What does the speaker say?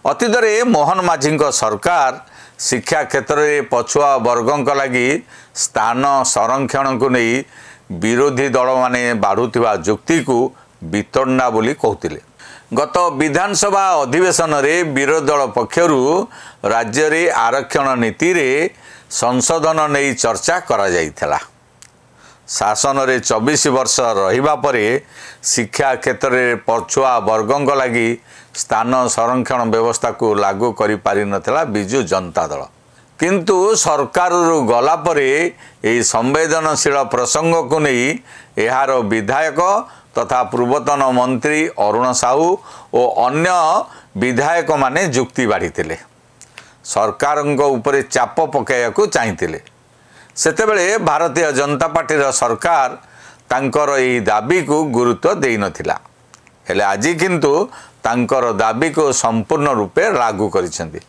ଅତୀତରେ ମୋହନ ମାଝୀଙ୍କ ସରକାର ଶିକ୍ଷା କ୍ଷେତ୍ରରେ ପଛୁଆ ବର୍ଗଙ୍କ ଲାଗି ସ୍ଥାନ ସଂରକ୍ଷଣକୁ ନେଇ ବିରୋଧୀ ଦଳମାନେ ବାଢ଼ୁଥିବା ଯୁକ୍ତିକୁ ବିତଣ୍ଡା ବୋଲି କହୁଥିଲେ। ଗତ ବିଧାନସଭା ଅଧିବେଶନରେ ବିରୋଧୀ ଦଳ ପକ୍ଷରୁ ରାଜ୍ୟରେ ଆରକ୍ଷଣ ନୀତିରେ ସଂଶୋଧନ ନେଇ ଚର୍ଚ୍ଚା କରାଯାଇଥିଲା। ଶାସନରେ 24 ବର୍ଷ ରହିବା ପରେ ଶିକ୍ଷା କ୍ଷେତ୍ରରେ ପଛୁଆ ବର୍ଗଙ୍କ ଲାଗି ସ୍ଥାନ ସଂରକ୍ଷଣ ବ୍ୟବସ୍ଥାକୁ ଲାଗୁ କରିପାରିନଥିଲା ବିଜୁ ଜନତା ଦଳ। କିନ୍ତୁ ସରକାରରୁ ଗଲା ପରେ ଏହି ସମ୍ବେଦନଶୀଳ ପ୍ରସଙ୍ଗକୁ ନେଇ ଏହାର ବିଧାୟକ ତଥା ପୂର୍ବତନ ମନ୍ତ୍ରୀ ଅରୁଣ ସାହୁ ଓ ଅନ୍ୟ ବିଧାୟକମାନେ ଯୁକ୍ତି ବାଢ଼ିଥିଲେ, ସରକାରଙ୍କ ଉପରେ ଚାପ ପକାଇବାକୁ ଚାହିଁଥିଲେ। ସେତେବେଳେ ଭାରତୀୟ ଜନତା ପାର୍ଟିର ସରକାର ତାଙ୍କର ଏହି ଦାବିକୁ ଗୁରୁତ୍ୱ ଦେଇନଥିଲା। ହେଲେ ଆଜି କିନ୍ତୁ ତାଙ୍କର ଦାବିକୁ ସମ୍ପୂର୍ଣ୍ଣ ରୂପେ ଲାଗୁ କରିଛନ୍ତି।